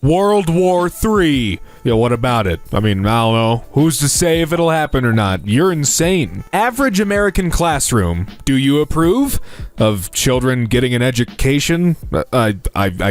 World War III. Yeah, what about it? I mean, I don't know. Who's to say if it'll happen or not? You're insane. Average American classroom. Do you approve of children getting an education? I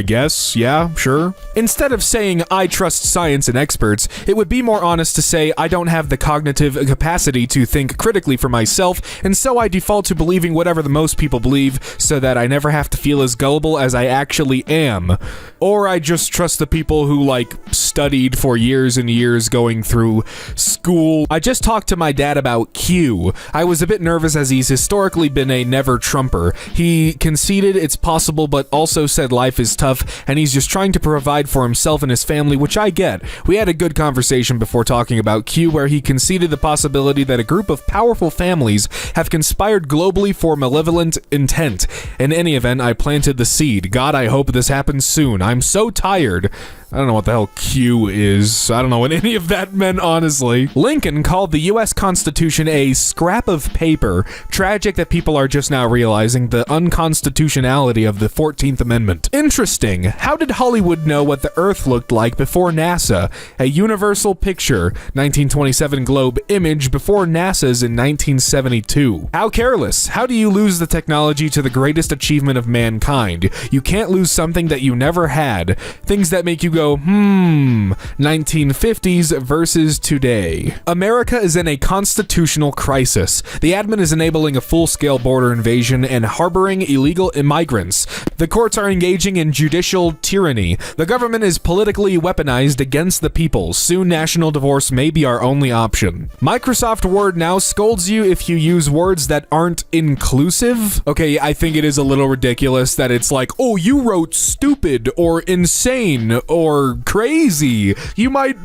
guess. Yeah, sure. Instead of saying, I trust science and experts, it would be more honest to say, I don't have the cognitive capacity to think critically for myself, and so I default to believing whatever the most people believe, so that I never have to feel as gullible as I actually am. Or I just trust the people who, studied for years and years going through school. I just talked to my dad about Q. I was a bit nervous as he's historically been a never-Trumper. He conceded it's possible, but also said life is tough, and he's just trying to provide for himself and his family, which I get. We had a good conversation before talking about Q, where he conceded the possibility that a group of powerful families have conspired globally for malevolent intent. In any event, I planted the seed. God, I hope this happens soon. I'm so tired. I don't know what the hell Q is. I don't know what any of that meant, honestly. Lincoln called the U.S. Constitution a scrap of paper. Tragic that people are just now realizing the unconstitutionality of the 14th Amendment. Interesting. How did Hollywood know what the Earth looked like before NASA? A universal picture, 1927 globe image before NASA's in 1972. How careless. How do you lose the technology to the greatest achievement of mankind? You can't lose something that you never had. Things that make you go, 1950s versus today. America is in a constitutional crisis. The admin is enabling a full-scale border invasion and harboring illegal immigrants. The courts are engaging in judicial tyranny. The government is politically weaponized against the people. Soon national divorce may be our only option. Microsoft Word now scolds you if you use words that aren't inclusive. Okay, I think it is a little ridiculous that it's like, oh, you wrote stupid or insane or crazy. You might,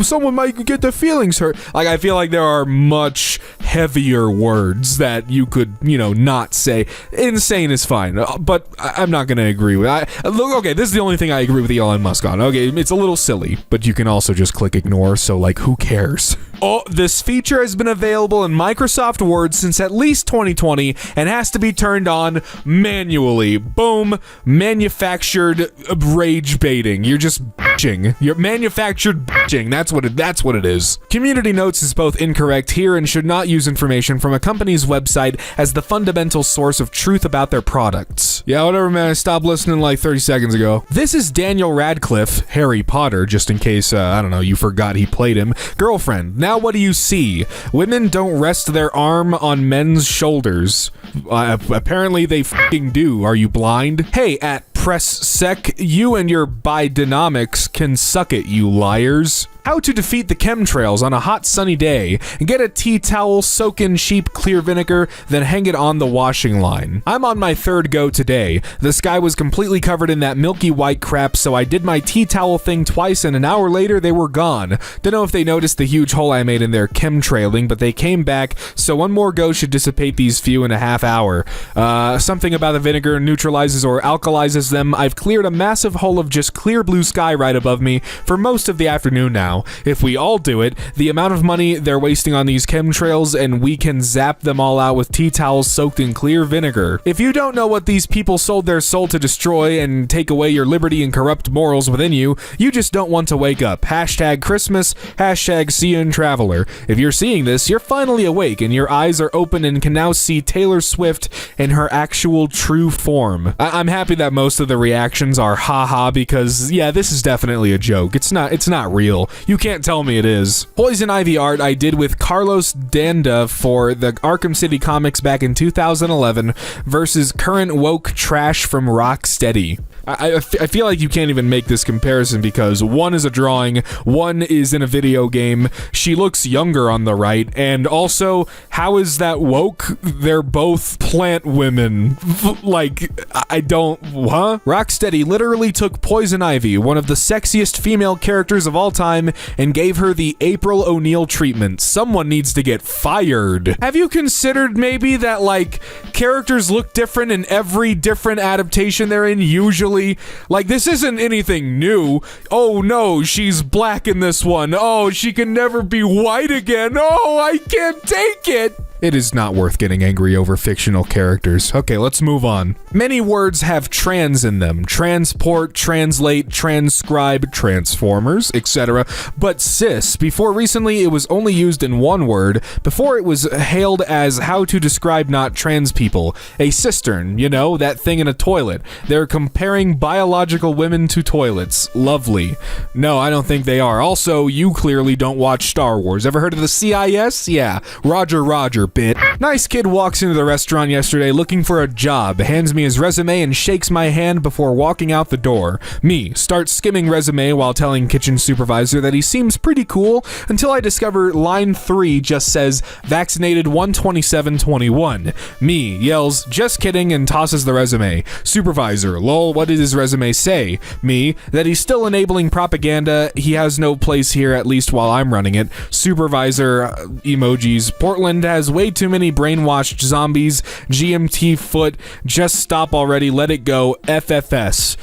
someone might get their feelings hurt. I feel like there are much heavier words that you could, not say. Insane is fine, but I'm not going to agree with it. Okay, this is the only thing I agree with Elon Musk on. Okay, it's a little silly, but you can also just click ignore, so who cares? Oh, this feature has been available in Microsoft Word since at least 2020 and has to be turned on manually. Boom. Manufactured rage baiting. You're just bitching. You're manufactured bitching. That's what it is. Community Notes is both incorrect here and should not use information from a company's website as the fundamental source of truth about their products. Yeah, whatever, man. I stopped listening 30 seconds ago. This is Daniel Radcliffe, Harry Potter, just in case, you forgot he played him. Girlfriend. Now what do you see? Women don't rest their arm on men's shoulders. Apparently they f***ing do. Are you blind? Hey, at Press Sec, you and your bidenomics can suck it, you liars. How to defeat the chemtrails on a hot sunny day. Get a tea towel, soak in cheap clear vinegar, then hang it on the washing line. I'm on my third go today. The sky was completely covered in that milky white crap, so I did my tea towel thing twice and an hour later they were gone. Don't know if they noticed the huge hole I made in their chemtrailing, but they came back, so one more go should dissipate these few in a half hour. Something about the vinegar neutralizes or alkalizes them. I've cleared a massive hole of just clear blue sky right above me for most of the afternoon now. If we all do it, the amount of money they're wasting on these chemtrails, and we can zap them all out with tea towels soaked in clear vinegar. If you don't know what these people sold their soul to destroy and take away your liberty and corrupt morals within you, you just don't want to wake up. Hashtag Christmas, hashtag Seein' Traveler. If you're seeing this, you're finally awake and your eyes are open and can now see Taylor Swift in her actual true form. I'm happy that most of the reactions are haha because, yeah, this is definitely a joke. It's not real. You can't tell me it is. Poison Ivy art I did with Carlos Danda for the Arkham City comics back in 2011 versus current woke trash from Rocksteady. I feel like you can't even make this comparison because one is a drawing, one is in a video game, she looks younger on the right, and also, how is that woke? They're both plant women. Rocksteady literally took Poison Ivy, one of the sexiest female characters of all time, and gave her the April O'Neil treatment. Someone needs to get fired. Have you considered maybe that, characters look different in every different adaptation they're in, usually? This isn't anything new. Oh no, she's black in this one. Oh, she can never be white again. Oh, I can't take it. It is not worth getting angry over fictional characters. Okay, let's move on. Many words have trans in them. Transport, translate, transcribe, transformers, etc. But cis, before recently it was only used in one word. Before it was hailed as how to describe not trans people. A cistern, you know, that thing in a toilet. They're comparing biological women to toilets. Lovely. No, I don't think they are. Also, you clearly don't watch Star Wars. Ever heard of the CIS? Yeah. Roger, bit. Nice kid walks into the restaurant yesterday looking for a job, hands me his resume and shakes my hand before walking out the door. Me, start skimming resume while telling kitchen supervisor that he seems pretty cool until I discover line 3 just says vaccinated 12721. Me yells, just kidding, and tosses the resume. Supervisor, lol, what did his resume say? Me, that he's still enabling propaganda. He has no place here, at least while I'm running it. Supervisor, emojis, Portland has way too many brainwashed zombies. GMT foot, just stop already, let it go. FFS.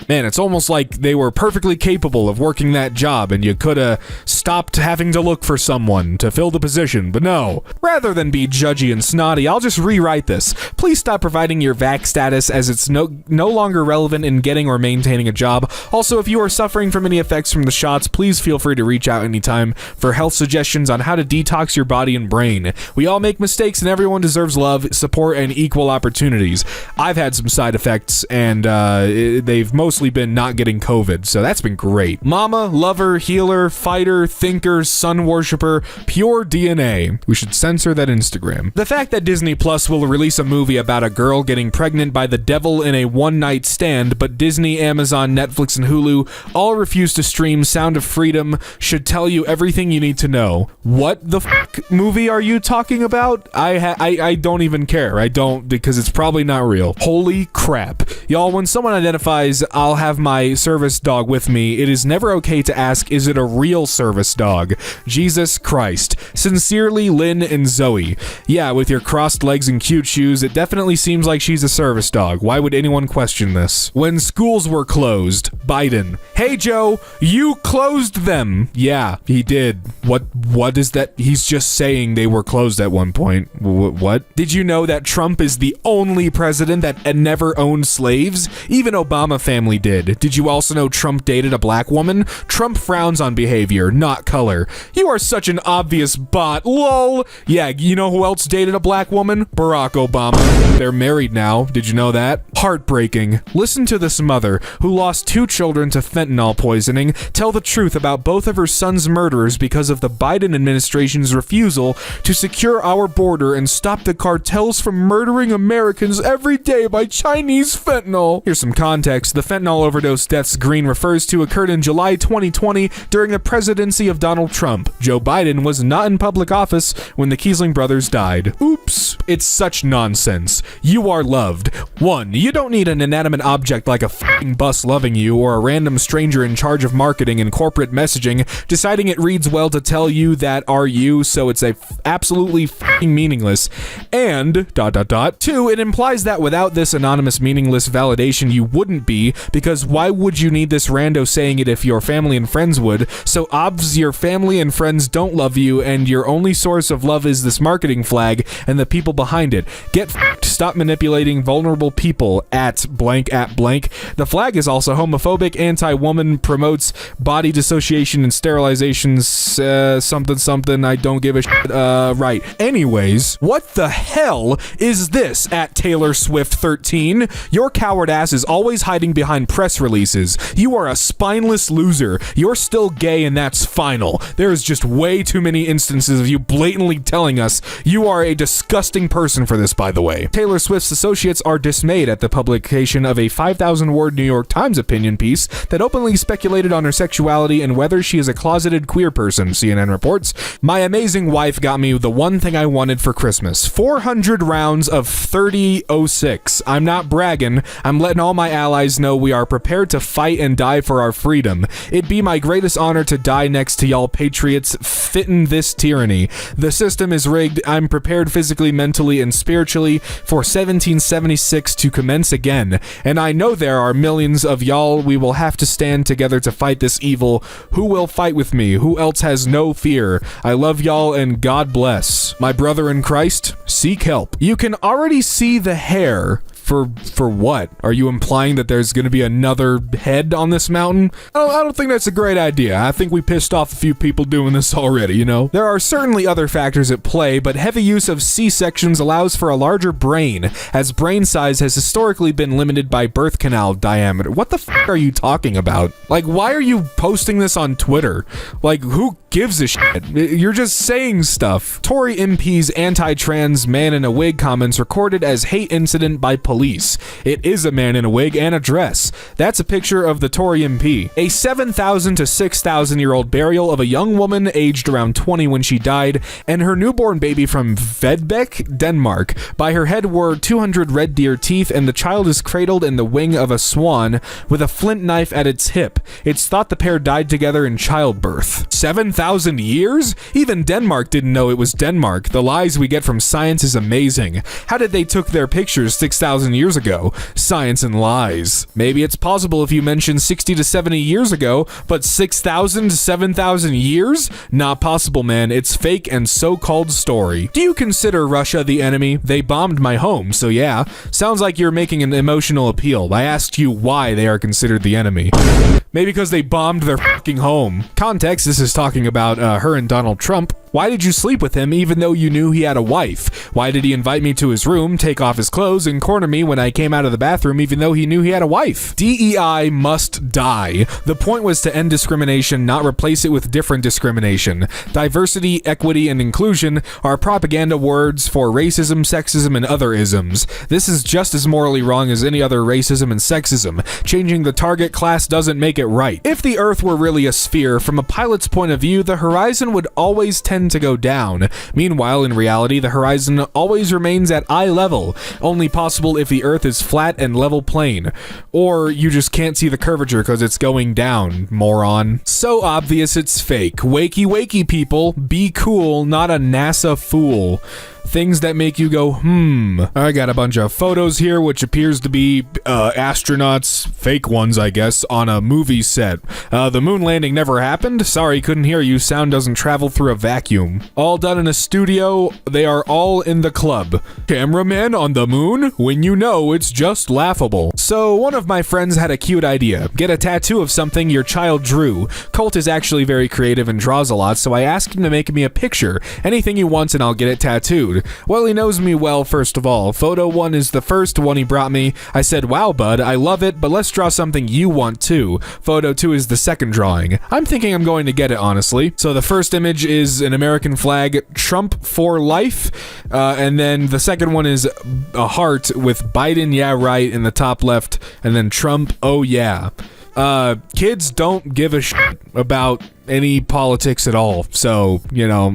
Man, it's almost like they were perfectly capable of working that job and you coulda stopped having to look for someone to fill the position, but no. Rather than be judgy and snotty, I'll just rewrite this. Please stop providing your vac status as it's no longer relevant in getting or maintaining a job. Also, if you are suffering from any effects from the shots, please feel free to reach out anytime for health suggestions on how to detox your body and brain. We all make mistakes and everyone deserves love, support, and equal opportunities. I've had some side effects and they've mostly been not getting COVID, so that's been great. Mama, lover, healer, fighter, thinker, sun worshiper, pure DNA. We should censor that Instagram. The fact that Disney Plus will release a movie about a girl getting pregnant by the devil in a one-night stand, but Disney, Amazon, Netflix, and Hulu all refuse to stream Sound of Freedom should tell you everything you need to know. What the fuck movie are you talking about? I don't even care. I don't, because it's probably not real. Holy crap. Y'all, when someone identifies, I'll have my service dog with me, it is never okay to ask, is it a real service dog? Jesus Christ. Sincerely, Lynn and Zoe. Yeah, with your crossed legs and cute shoes, it definitely seems like she's a service dog. Why would anyone question this? When schools were closed, Biden. Hey Joe, you closed them. Yeah, he did. What is that? He's just saying they were closed at one point. What? Did you know that Trump is the only president that never owned slaves? Even Obama family did. Did you also know Trump dated a black woman? Trump frowns on behavior, not color. You are such an obvious bot. LOL. Yeah, you know who else dated a black woman? Barack Obama. They're married now. Did you know that? Heartbreaking. Listen to this mother, who lost 2 children to fentanyl poisoning, tell the truth about both of her son's murderers because of the Biden administration's refusal to secure our border and stop the cartels from murdering Americans every day by Chinese fentanyl. Here's some context. The fentanyl overdose deaths Green refers to occurred in July 2020 during the presidency of Donald Trump. Joe Biden was not in public office when the Kiesling brothers died. Oops. It's such nonsense. You are loved. 1. You don't need an inanimate object like a f***ing bus loving you or a random stranger in charge of marketing and corporate messaging deciding it reads well to tell you that are you, so it's absolutely f***ing meaningless. And, ... 2, it implies that without this anonymous meaningless validation you wouldn't be, because why would you need this rando saying it if your family and friends would? So obvs your family and friends don't love you and your only source of love is this marketing flag and the people behind it. Get f***ed. Stop manipulating vulnerable people at blank. The flag is also homophobic, anti-woman, promotes body dissociation and sterilizations, something, I don't give a shit, right. Anyways, what the hell is this at Taylor Swift 13? Your coward ass is always hiding behind press releases. You are a spineless loser. You're still gay and that's final. There is just way too many instances of you blatantly telling us you are a disgusting person for this, by the way. Taylor Swift's associates are dismayed at the publication of a 5,000-word New York Times opinion piece that openly speculated on her sexuality and whether she is a closeted queer person, CNN reports. My amazing wife got me the one thing I wanted for Christmas. 400 rounds of 30-06. I'm not bragging. I'm letting all my allies know we are prepared to fight and die for our freedom. It'd be my greatest honor to die next to y'all patriots fitting this tyranny. The system is rigged. I'm prepared physically, mentally, and spiritually for 1776 to commence again. And I know there are millions of y'all. We will have to stand together to fight this evil. Who will fight with me? Who else has no fear? I love y'all and God bless. My brother in Christ, seek help. You can already see the hair. For what? Are you implying that there's going to be another head on this mountain? I don't think that's a great idea. I think we pissed off a few people doing this already, you know? There are certainly other factors at play, but heavy use of C-sections allows for a larger brain, as brain size has historically been limited by birth canal diameter. What the f*** are you talking about? Like, why are you posting this on Twitter? Like, who gives a shit? You're just saying stuff. Tory MP's anti-trans man in a wig comments recorded as hate incident by police. It is a man in a wig and a dress. That's a picture of the Tory MP. A 7,000 to 6,000 year old burial of a young woman aged around 20 when she died, and her newborn baby from Vedbeck, Denmark. By her head were 200 red deer teeth, and the child is cradled in the wing of a swan with a flint knife at its hip. It's thought the pair died together in childbirth. 7,000 years? Even Denmark didn't know it was Denmark. The lies we get from science is amazing. How did they took their pictures 6,000 years ago? Science and lies. Maybe it's possible if you mention 60 to 70 years ago, but 6,000 to 7,000 years? Not possible, man. It's fake and so-called story. Do you consider Russia the enemy? They bombed my home, so yeah. Sounds like you're making an emotional appeal. I asked you why they are considered the enemy. Maybe because they bombed their fucking home. Context, this is talking about her and Donald Trump. Why did you sleep with him even though you knew he had a wife? Why did he invite me to his room, take off his clothes, and corner me when I came out of the bathroom even though he knew he had a wife? DEI must die. The point was to end discrimination, not replace it with different discrimination. Diversity, equity, and inclusion are propaganda words for racism, sexism, and other isms. This is just as morally wrong as any other racism and sexism. Changing the target class doesn't make it right. If the Earth were really a sphere, from a pilot's point of view, the horizon would always tend to go down. Meanwhile, in reality, the horizon always remains at eye level, only possible if the Earth is flat and level plane. Or you just can't see the curvature because it's going down, moron. So obvious it's fake. Wakey wakey people, be cool, not a NASA fool. Things that make you go, I got a bunch of photos here, which appears to be astronauts, fake ones, I guess, on a movie set. The moon landing never happened. Sorry, couldn't hear you. Sound doesn't travel through a vacuum. All done in a studio. They are all in the club. Cameraman on the moon? When you know it's just laughable. So one of my friends had a cute idea. Get a tattoo of something your child drew. Colt is actually very creative and draws a lot, so I asked him to make me a picture. Anything he wants and I'll get it tattooed. Well, he knows me well, first of all. Photo 1 is the first one he brought me. I said, wow, bud, I love it, but let's draw something you want too. Photo 2 is the second drawing. I'm thinking I'm going to get it, honestly. So the first image is an American flag, Trump for life, and then the second one is a heart with Biden, yeah, right, in the top left, and then Trump, oh yeah. Kids don't give a shit about any politics at all. So, you know,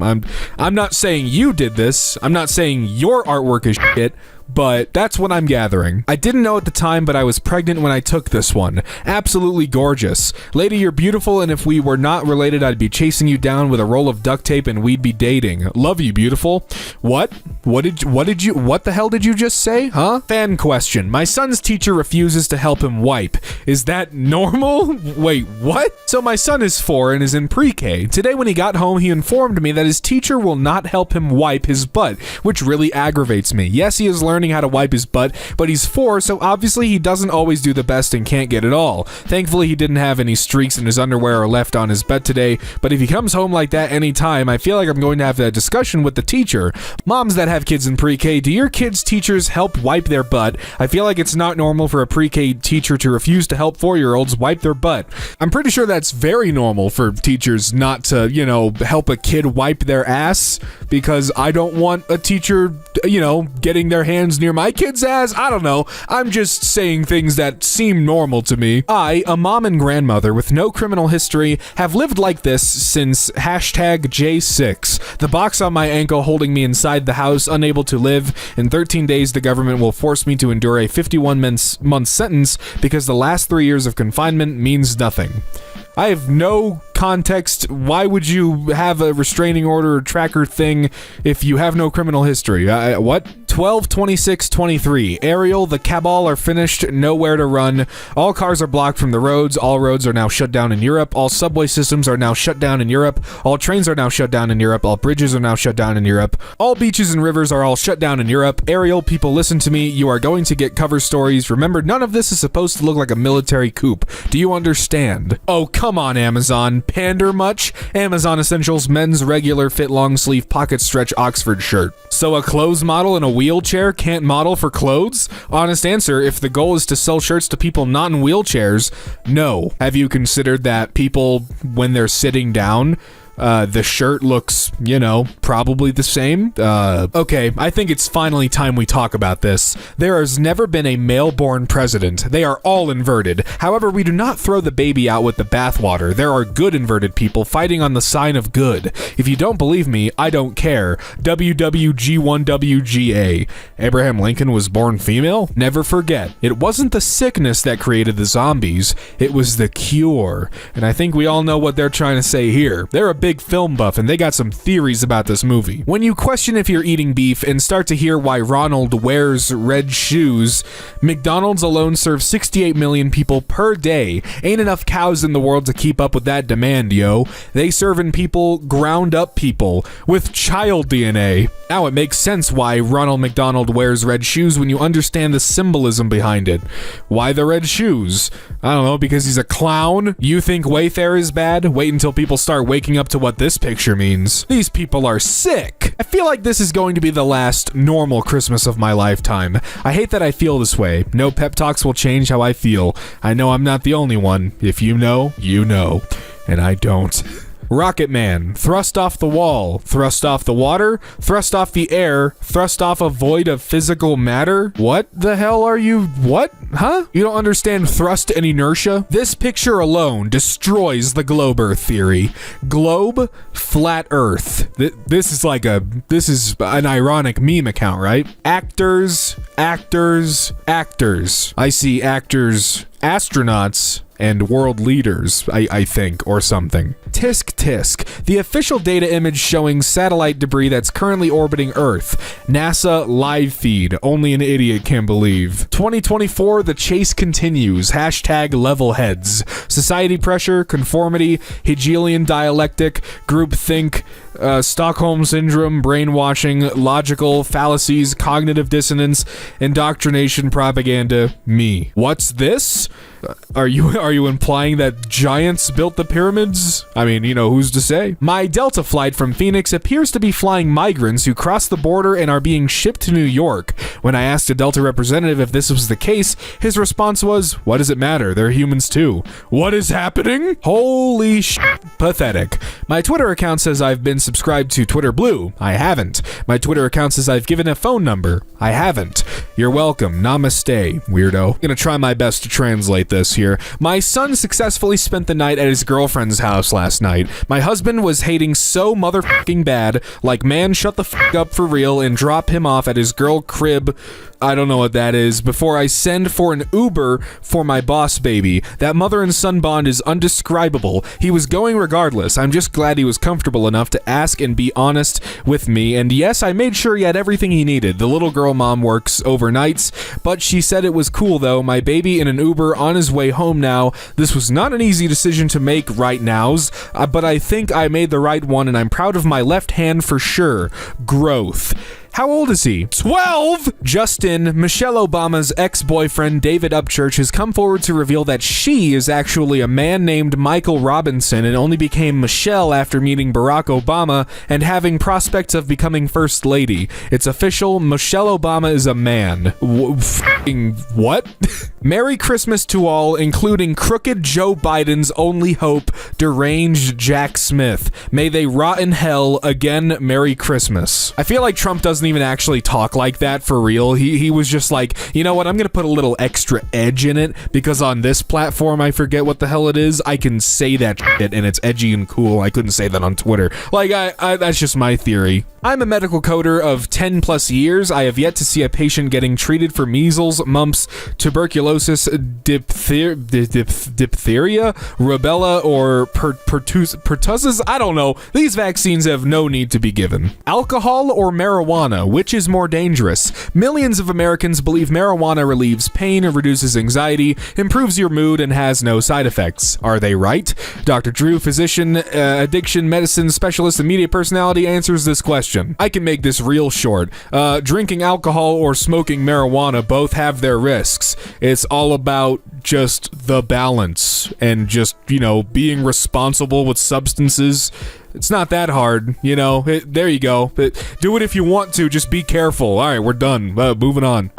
I'm not saying you did this. I'm not saying your artwork is shit, but that's what I'm gathering. I didn't know at the time, but I was pregnant when I took this one. Absolutely gorgeous. Lady, you're beautiful, and if we were not related, I'd be chasing you down with a roll of duct tape and we'd be dating. Love you, beautiful. What? What the hell did you just say? Huh? Fan question. My son's teacher refuses to help him wipe. Is that normal? Wait, what? So my son is 4 and is in pre-K. Today when he got home, he informed me that his teacher will not help him wipe his butt, which really aggravates me. Yes, he is learning how to wipe his butt, but he's 4, so obviously he doesn't always do the best and can't get it all. Thankfully, he didn't have any streaks in his underwear or left on his bed today, but if he comes home like that anytime, I feel like I'm going to have that discussion with the teacher. Moms that have kids in pre-K, do your kids' teachers help wipe their butt? I feel like it's not normal for a pre-K teacher to refuse to help 4-year-olds wipe their butt. I'm pretty sure that's very normal for teachers not to, you know, help a kid wipe their ass, because I don't want a teacher, you know, getting their hands near my kid's ass. I don't know. I'm just saying things that seem normal to me. I, a mom and grandmother with no criminal history, have lived like this since #J6. The box on my ankle holding me inside the house, unable to live. In 13 days, the government will force me to endure a 51-month sentence because the last 3 years of confinement means nothing. I have no context. Why would you have a restraining order or tracker thing if you have no criminal history? What? 12/26/23. Ariel, the cabal are finished, nowhere to run. All cars are blocked from the roads. All roads are now shut down in Europe. All subway systems are now shut down in Europe. All trains are now shut down in Europe. All bridges are now shut down in Europe. All beaches and rivers are all shut down in Europe. Ariel, people, listen to me. You are going to get cover stories. Remember, none of this is supposed to look like a military coup. Do you understand? Oh, come on, Amazon. Pander much? Amazon Essentials men's regular fit long sleeve pocket stretch Oxford shirt. So a clothes model in a wheelchair can't model for clothes? Honest answer, if the goal is to sell shirts to people not in wheelchairs, no. Have you considered that people, when they're sitting down, the shirt looks, probably the same. Okay, I think it's finally time we talk about this. There has never been a male-born president. They are all inverted. However, we do not throw the baby out with the bathwater. There are good inverted people fighting on the sign of good. If you don't believe me, I don't care. WWG1WGA. Abraham Lincoln was born female? Never forget. It wasn't the sickness that created the zombies. It was the cure. And I think we all know what they're trying to say here. They're a big film buff and they got some theories about this movie. When you question if you're eating beef and start to hear why Ronald wears red shoes, McDonald's alone serves 68 million people per day. Ain't enough cows in the world to keep up with that demand, yo. They serving people ground up people with child DNA. Now it makes sense why Ronald McDonald wears red shoes when you understand the symbolism behind it. Why the red shoes? I don't know, because he's a clown? You think Wayfair is bad? Wait until people start waking up to what this picture means. These people are sick. I feel like this is going to be the last normal Christmas of my lifetime. I hate that I feel this way. No pep talks will change how I feel. I know I'm not the only one. If you know, you know. And I don't. Rocket Man, thrust off the wall, thrust off the water, thrust off the air, thrust off a void of physical matter? What the hell are you? What? Huh? You don't understand thrust and inertia? This picture alone destroys the globe earth theory. Globe, flat earth. This is an ironic meme account, right? Actors. I see actors, astronauts, and world leaders, I think, or something. Tisk tisk. The official data image showing satellite debris that's currently orbiting Earth. NASA live feed. Only an idiot can believe. 2024, the chase continues. Hashtag level heads. Society pressure, conformity, Hegelian dialectic, groupthink, Stockholm syndrome, brainwashing, logical fallacies, cognitive dissonance, indoctrination, propaganda, me. What's this? Are you implying that giants built the pyramids? I mean, who's to say? My Delta flight from Phoenix appears to be flying migrants who cross the border and are being shipped to New York. When I asked a Delta representative if this was the case, his response was, "What does it matter? They're humans too." What is happening? Holy shit. Pathetic. My Twitter account says I've been subscribed to Twitter Blue. I haven't. My Twitter account says I've given a phone number. I haven't. You're welcome. Namaste, weirdo. I'm gonna try my best to translate this here. My son successfully spent the night at his girlfriend's house last night. My husband was hating so motherfucking bad, like, man, shut the fuck up for real and drop him off at his girl crib. I don't know what that is. Before I send for an Uber for my boss baby. That mother and son bond is undescribable. He was going regardless. I'm just glad he was comfortable enough to ask and be honest with me. And yes, I made sure he had everything he needed. The little girl mom works overnights, but she said it was cool though. My baby in an Uber on his way home now. This was not an easy decision to make right nows, but I think I made the right one and I'm proud of my left hand for sure. Growth. How old is he? 12! Justin, Michelle Obama's ex-boyfriend David Upchurch, has come forward to reveal that she is actually a man named Michael Robinson and only became Michelle after meeting Barack Obama and having prospects of becoming First Lady. It's official, Michelle Obama is a man. What? Merry Christmas to all, including crooked Joe Biden's only hope, deranged Jack Smith. May they rot in hell. Again, Merry Christmas. I feel like Trump doesn't even actually talk like that for real. He was just like, you know what, I'm gonna put a little extra edge in it because on this platform, I forget what the hell it is, I can say that shit and it's edgy and cool. I couldn't say that on Twitter. Like, I that's just my theory. I'm a medical coder of 10 plus years. I have yet to see a patient getting treated for measles, mumps, tuberculosis, diphtheria, rubella, or pertussis. I don't know. These vaccines have no need to be given. Alcohol or marijuana, which is more dangerous? Millions of Americans believe marijuana relieves pain, reduces anxiety, improves your mood, and has no side effects. Are they right? Dr. Drew, physician, addiction medicine specialist, and media personality, answers this question. I can make this real short. Drinking alcohol or smoking marijuana both have their risks. It's all about just the balance and just, being responsible with substances. It's not that hard, there you go. But do it if you want to, just be careful. All right, we're done. Moving on.